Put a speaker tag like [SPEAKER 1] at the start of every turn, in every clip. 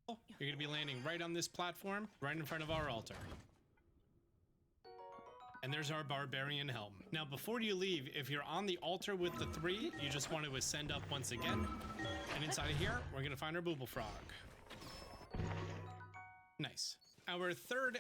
[SPEAKER 1] You're going to be landing right on this platform, right in front of our altar. And there's our barbarian helm. Now, before you leave, if you're on the altar with the 3, you just want to ascend up once again. And inside of here, we're going to find our booble frog. Nice. Our third...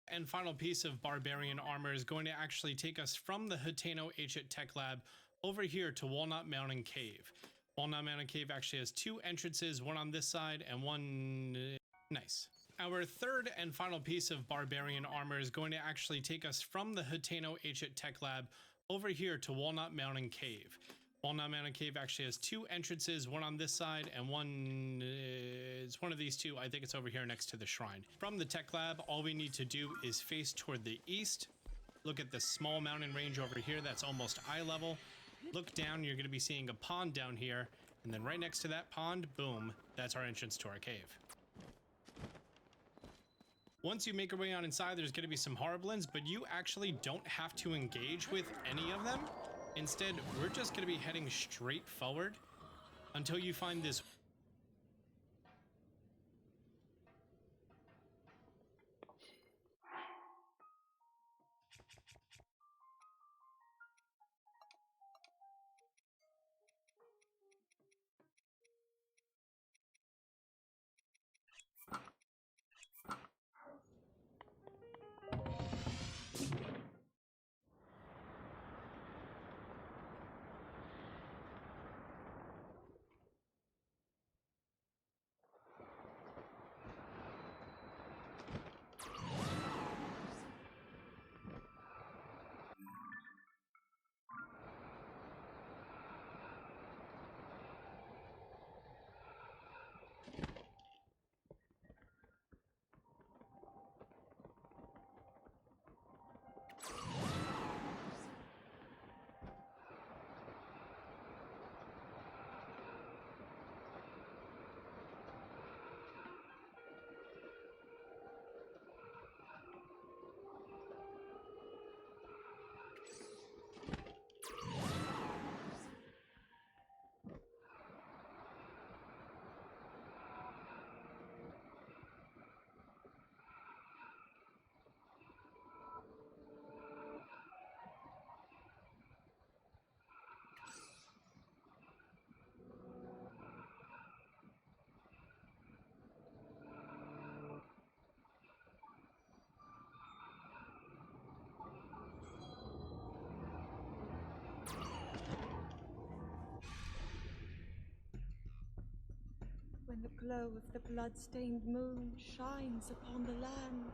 [SPEAKER 1] And final piece of barbarian armor is going to actually take us from the Hateno H Tech Lab over here to Walnut Mountain Cave. Walnut Mountain Cave actually has 2 entrances, one on this side and one... Nice. Our third and final piece of barbarian armor is going to actually take us from the Hateno H Tech Lab over here to Walnut Mountain Cave. Walnut Mountain Cave actually has 2 entrances, one on this side and one is one of these 2. I think it's over here next to the shrine. From the tech lab, all we need to do is face toward the east. Look at the small mountain range over here that's almost eye level. Look down, you're going to be seeing a pond down here, and then right next to that pond, boom, that's our entrance to our cave. Once you make your way on inside, there's going to be some horriblins, but you actually don't have to engage with any of them. Instead, we're just going to be heading straight forward until you find this.
[SPEAKER 2] When the glow of the blood-stained moon shines upon the land,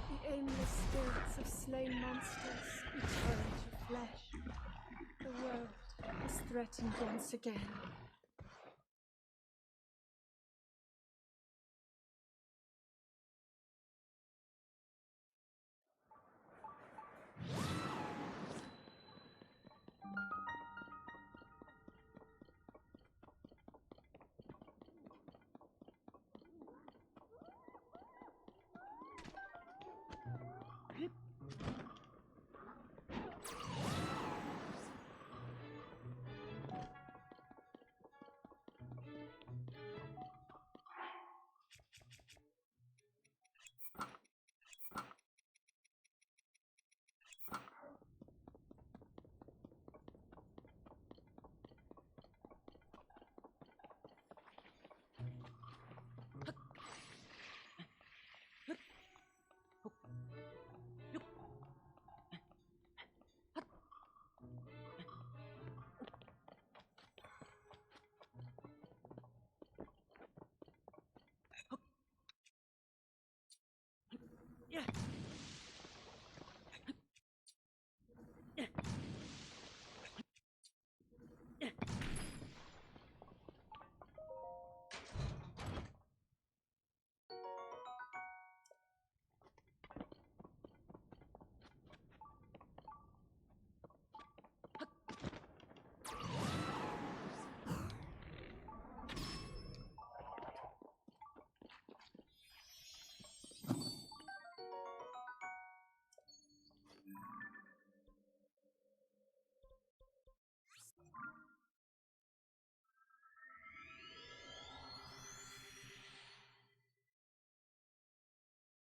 [SPEAKER 2] the aimless spirits of slain monsters return to flesh. The world is threatened once again.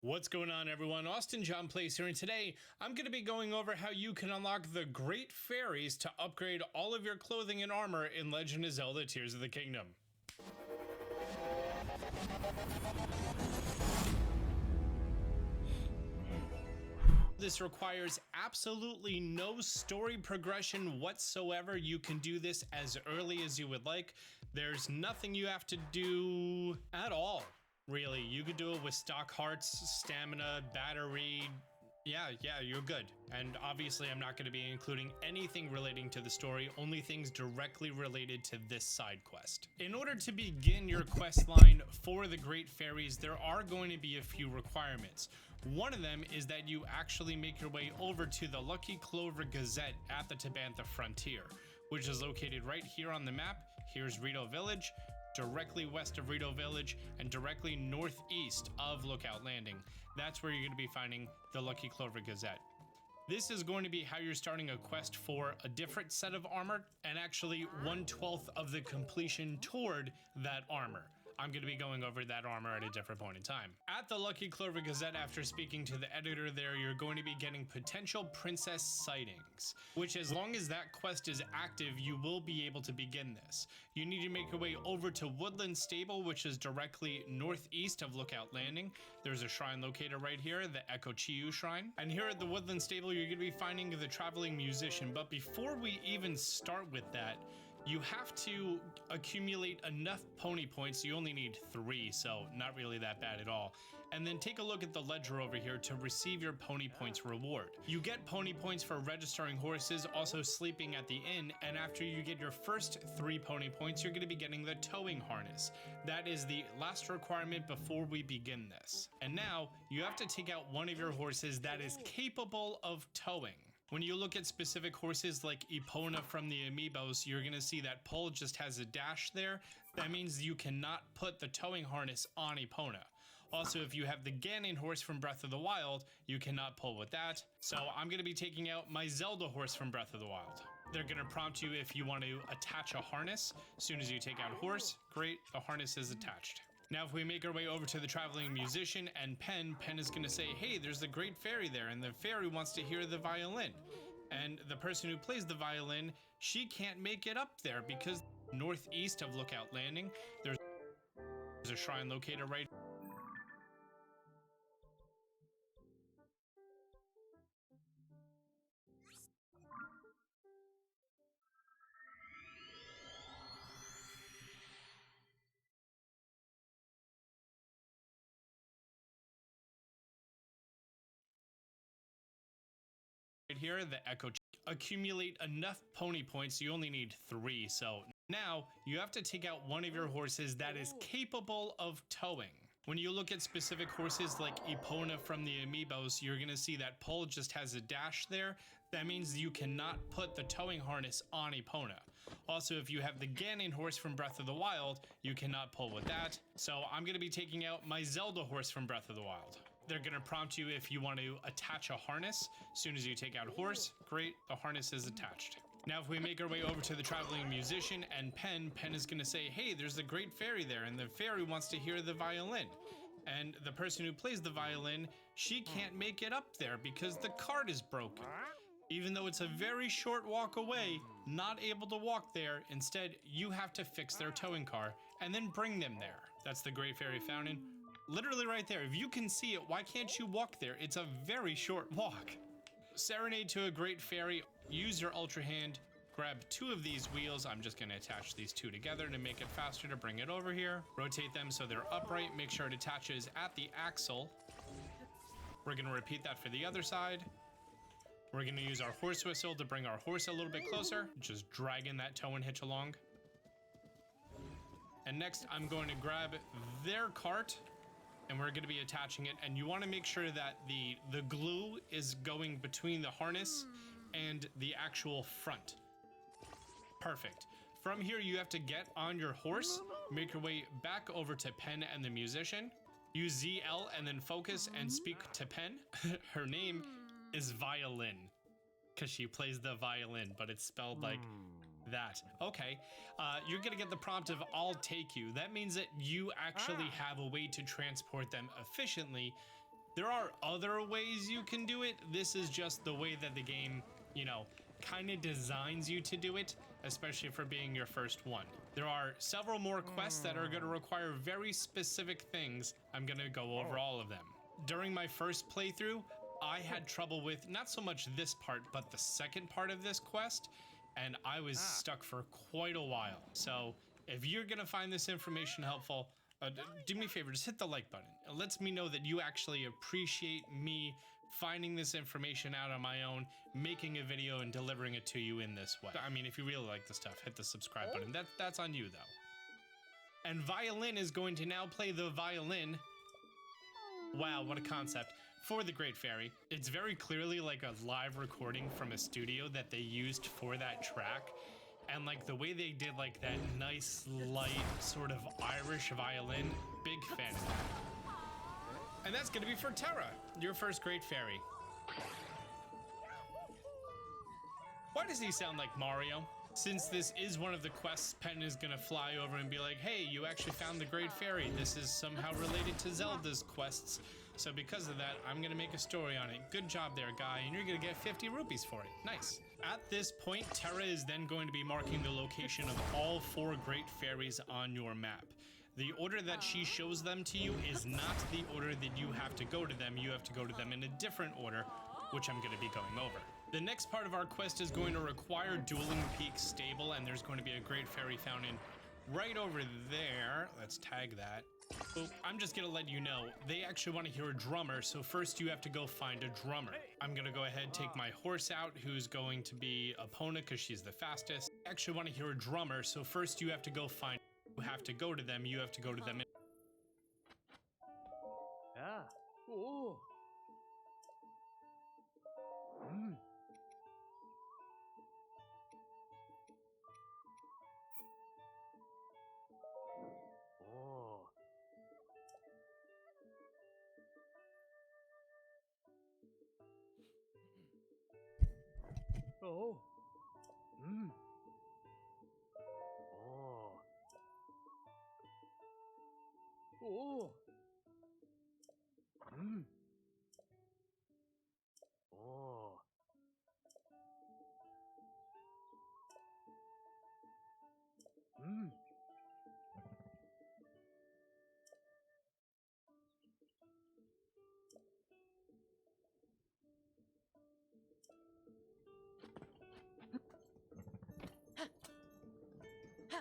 [SPEAKER 1] What's going on, everyone? Austin John Place here, and today I'm going to be going over how you can unlock the Great Fairies to upgrade all of your clothing and armor in Legend of Zelda Tears of the Kingdom. This requires absolutely no story progression whatsoever. You can do this as early as you would like. There's nothing you have to do at all. Really, you could do it with stock hearts, stamina, battery. Yeah, you're good. And obviously I'm not going to be including anything relating to the story, only things directly related to this side quest. In order to begin your quest line for the Great Fairies, there are going to be a few requirements. One of them is that you actually make your way over to the Lucky Clover Gazette at the Tabantha Frontier, which is located right here on the map. Here's Rito Village, directly west of Rito Village, and directly northeast of Lookout Landing. That's where you're going to be finding the Lucky Clover Gazette. This is going to be how you're starting a quest for a different set of armor, and actually 1/12 of the completion toward that armor. I'm going to be going over that armor at a different point in time. At the Lucky Clover Gazette, after speaking to the editor there, you're going to be getting potential princess sightings, which as long as that quest is active, you will be able to begin this. You need to make your way over to Woodland Stable, which is directly northeast of Lookout Landing. There's a shrine located right here, the Echo Chiyu Shrine. And here at the Woodland Stable, you're going to be finding the Traveling Musician. But before we even start with that, you have to accumulate enough pony points. You only need 3, so not really that bad at all. And then take a look at the ledger over here to receive your pony points reward. You get pony points for registering horses, also sleeping at the inn, and after you get your first 3 pony points, you're going to be getting the towing harness. That is the last requirement before we begin this. And now, you have to take out one of your horses that is capable of towing. When you look at specific horses like Epona from the Amiibos, you're going to see that Pole just has a dash there. That means you cannot put the towing harness on Epona. Also, if you have the Ganon horse from Breath of the Wild, you cannot pull with that. So I'm going to be taking out my Zelda horse from Breath of the Wild. They're going to prompt you if you want to attach a harness. As soon as you take out horse, great, the harness is attached. Now, if we make our way over to the Traveling Musician and Pen is going to say, hey, there's the Great Fairy there, and the fairy wants to hear the violin. And the person who plays the violin, she can't make it up there because northeast of Lookout Landing, there's a shrine located right here, the Echo. Accumulate enough pony points, you only need 3, so now you have to take out one of your horses that is capable of towing. When you look at specific horses like Epona from the Amiibos, you're going to see that Pole just has a dash there. That means you cannot put the towing harness on Epona. Also, if you have the Ganon horse from Breath of the Wild, you cannot pull with that. So I'm going to be taking out my Zelda horse from Breath of the Wild. They're going to prompt you if you want to attach a harness. As soon as you take out horse, great, the harness is attached. Now, if we make our way over to the Traveling Musician and Pen is going to say, hey, there's the Great Fairy there, and the fairy wants to hear the violin. And the person who plays the violin, she can't make it up there because the cart is broken. Even though it's a very short walk away, not able to walk there, instead, you have to fix their towing car and then bring them there. That's the Great Fairy Fountain. Literally right there. If you can see it, why can't you walk there? It's a very short walk. Serenade to a Great Fairy. Use your Ultra Hand. Grab 2 of these wheels. I'm just going to attach these 2 together to make it faster to bring it over here. Rotate them so they're upright. Make sure it attaches at the axle. We're going to repeat that for the other side. We're going to use our horse whistle to bring our horse a little bit closer. Just dragging that tow and hitch along. And next, I'm going to grab their cart, and we're going to be attaching it, and you want to make sure that the glue is going between the harness and the actual front. Perfect. From here, you have to get on your horse, make your way back over to Pen and the Musician, use ZL and then focus and speak to Pen. Her name is Violin, because she plays the violin, but it's spelled like that. Okay, you're gonna get the prompt of I'll take you. That means that you actually have a way to transport them efficiently There are other ways you can do it. This is just the way that the game, you know, kind of designs you to do it, especially for being your first one. There are several more quests that are going to require very specific things. I'm going to go over all of them. During my first playthrough, I had trouble with not so much this part, but the second part of this quest, and I was stuck for quite a while. So if you're going to find this information helpful, do me a favor, just hit the like button. It lets me know that you actually appreciate me finding this information out on my own, making a video and delivering it to you in this way. I mean, if you really like the stuff, hit the subscribe button. That's on you though. And Violin is going to now play the violin. Wow, what a concept. For the Great Fairy. It's very clearly like a live recording from a studio that they used for that track. And like the way they did like that nice, light, sort of Irish violin, big fan of that. And that's gonna be for Terra, your first Great Fairy. Why does he sound like Mario? Since this is one of the quests, Penn is gonna fly over and be like, hey, you actually found the Great Fairy. This is somehow related to Zelda's quests. So because of that, I'm gonna make a story on it. Good job there, guy, and you're gonna get 50 rupees for it. Nice. At this point, Terra is then going to be marking the location of all 4 Great Fairies on your map. The order that she shows them to you is not the order that you have to go to them. You have to go to them in a different order, which I'm gonna be going over. The next part of our quest is going to require Dueling Peak Stable, and there's going to be a Great Fairy Fountain right over there. Let's tag that. Oh, I'm just gonna let you know, they actually want to hear a drummer, so first you have to go find a drummer. I'm gonna go ahead, take my horse out, who's going to be Epona, because she's the fastest. I actually want to hear a drummer, so first you have to go find, you have to go to them, you have to go to them.
[SPEAKER 3] Yeah. Oh. Mm. Oh. Oh. Mm. Oh. Oh. Mm. Oh. Mm. Ah.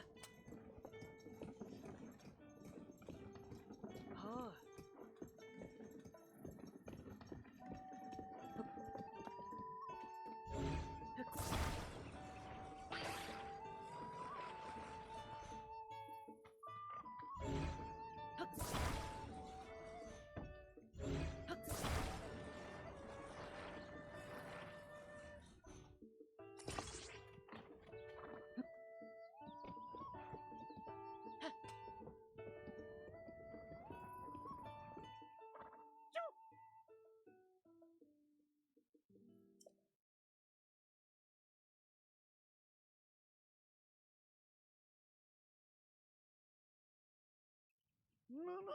[SPEAKER 3] No, no.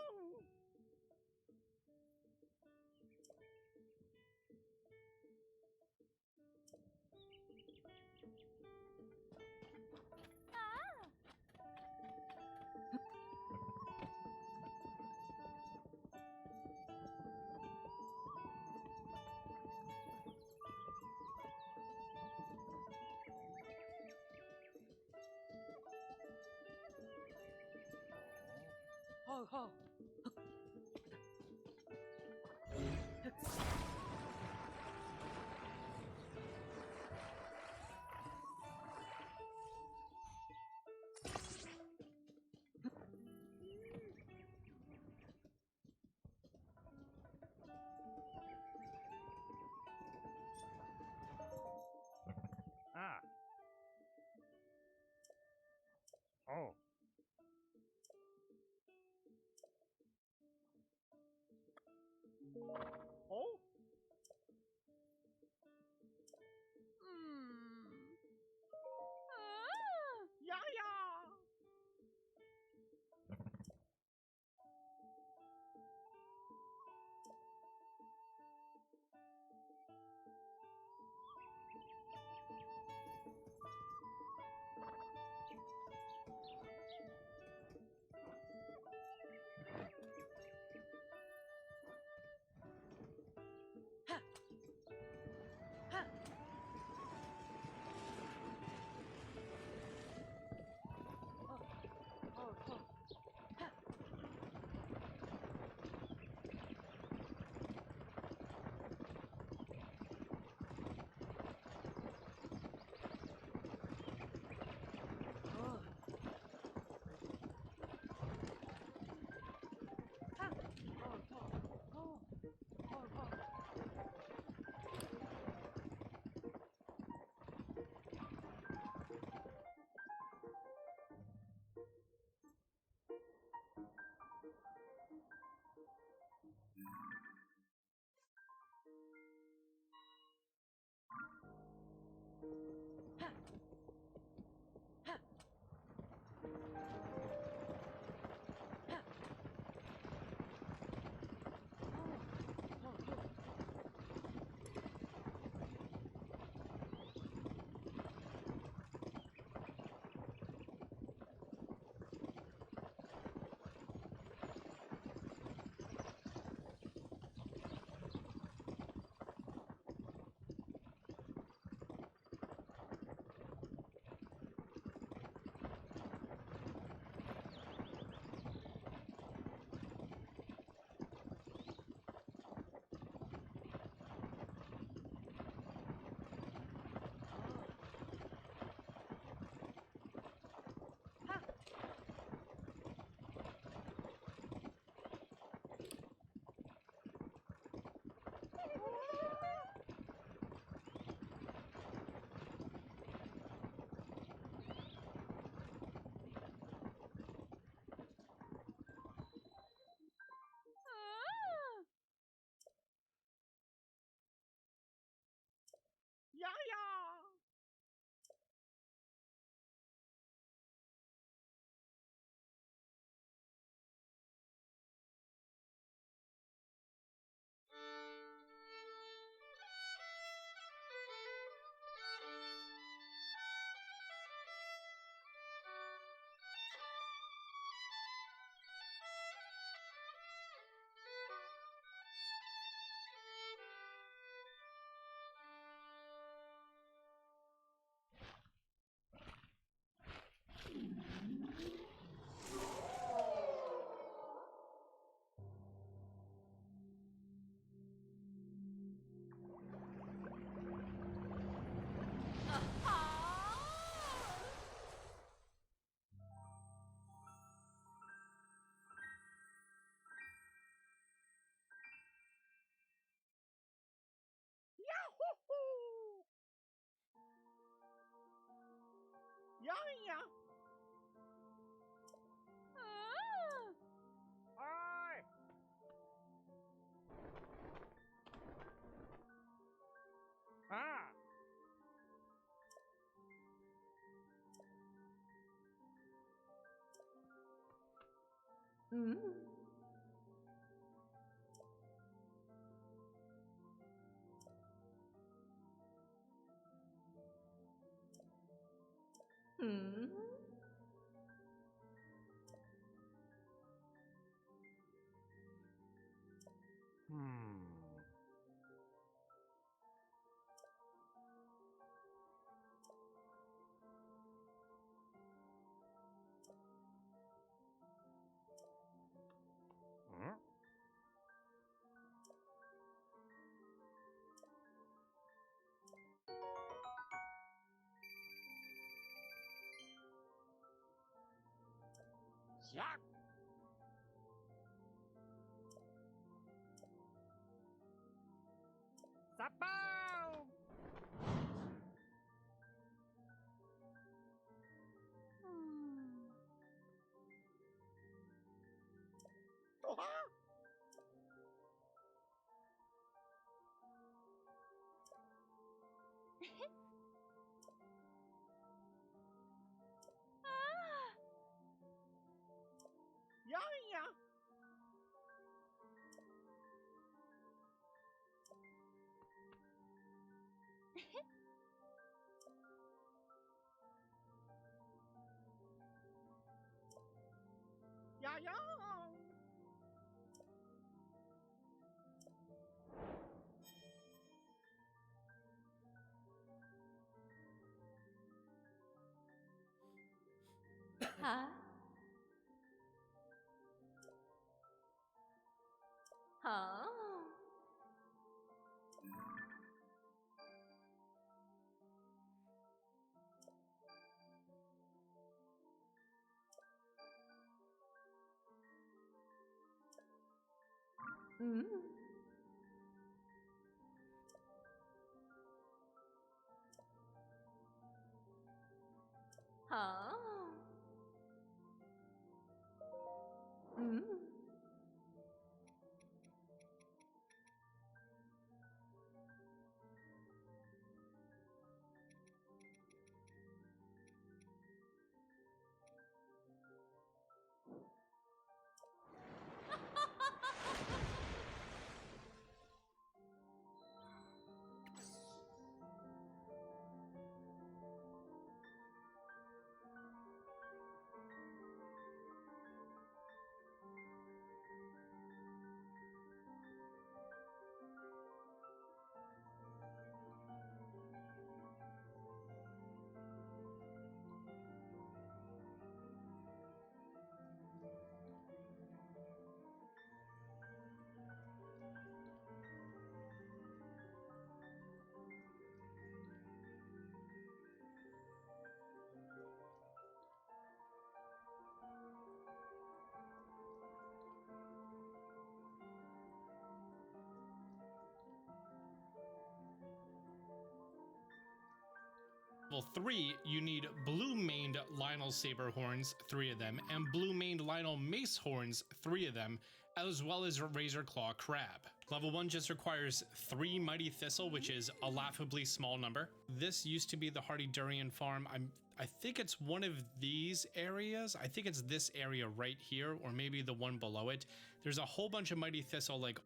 [SPEAKER 3] Oh, oh. Ah. Oh. Oh. Mm. Ah. Yeah, yeah. Yeah. Oi. Ah.
[SPEAKER 2] Mm. Hmm.
[SPEAKER 3] Hmm. Hmm? Yeah. Sapao. Yeah. Yeah.
[SPEAKER 2] Huh? Huh? Mm. Huh? Mm.
[SPEAKER 1] Level 3, you need blue-maned Lionel Saber horns, 3 of them, and blue-maned Lionel Mace horns, 3 of them, as well as Razor Claw Crab. Level 1 just requires 3 Mighty Thistle, which is a laughably small number. This used to be the Hardy Durian farm. I think it's one of these areas. I think it's this area right here, or maybe the one below it. There's a whole bunch of Mighty Thistle like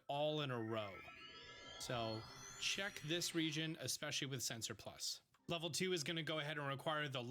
[SPEAKER 1] all in a row. So check this region, especially with Sensor Plus. Level 2 is going to go ahead and require the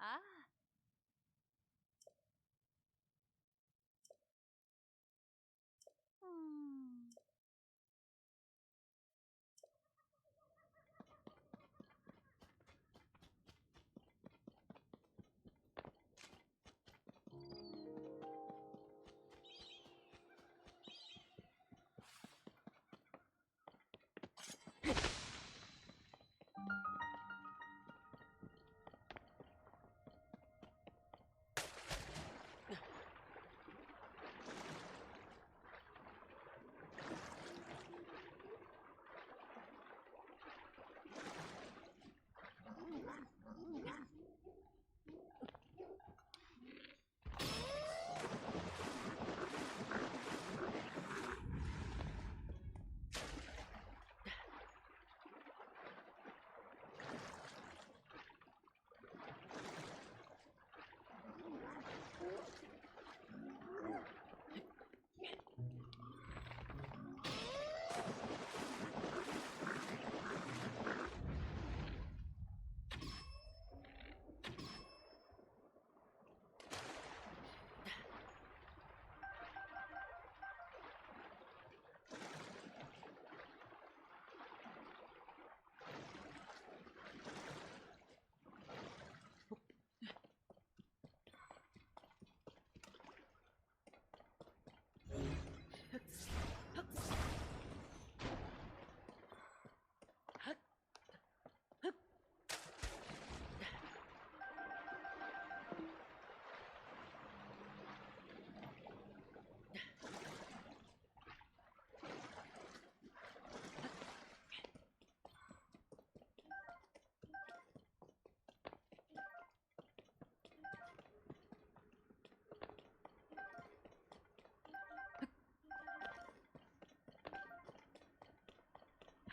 [SPEAKER 4] Ah. Hmm.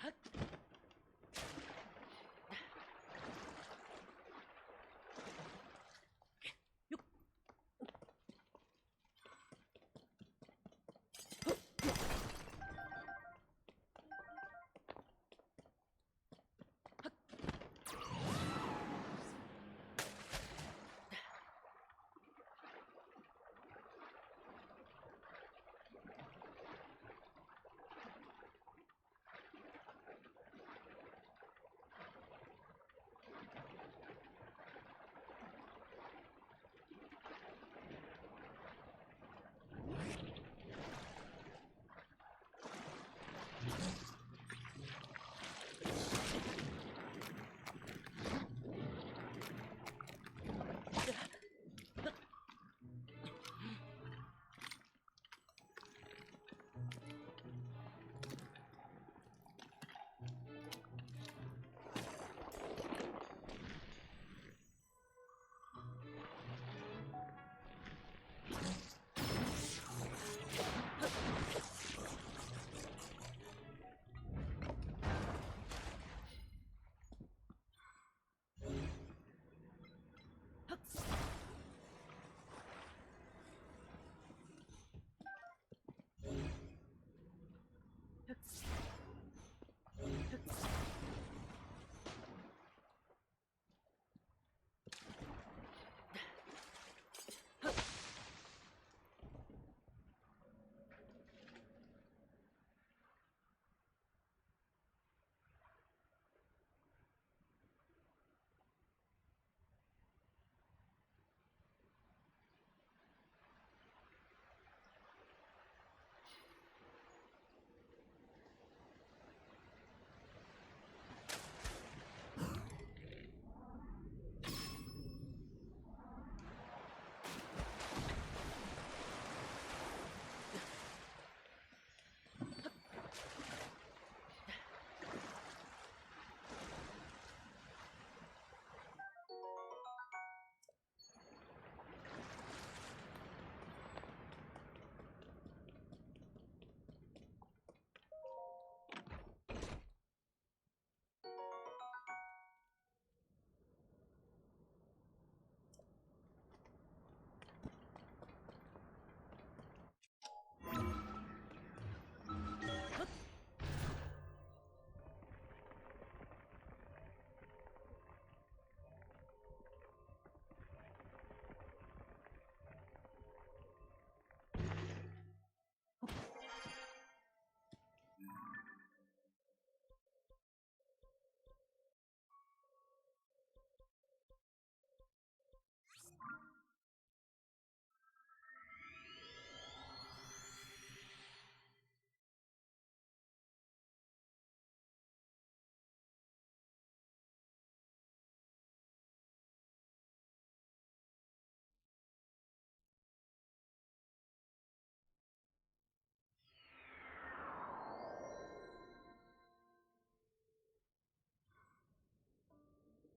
[SPEAKER 2] Huh?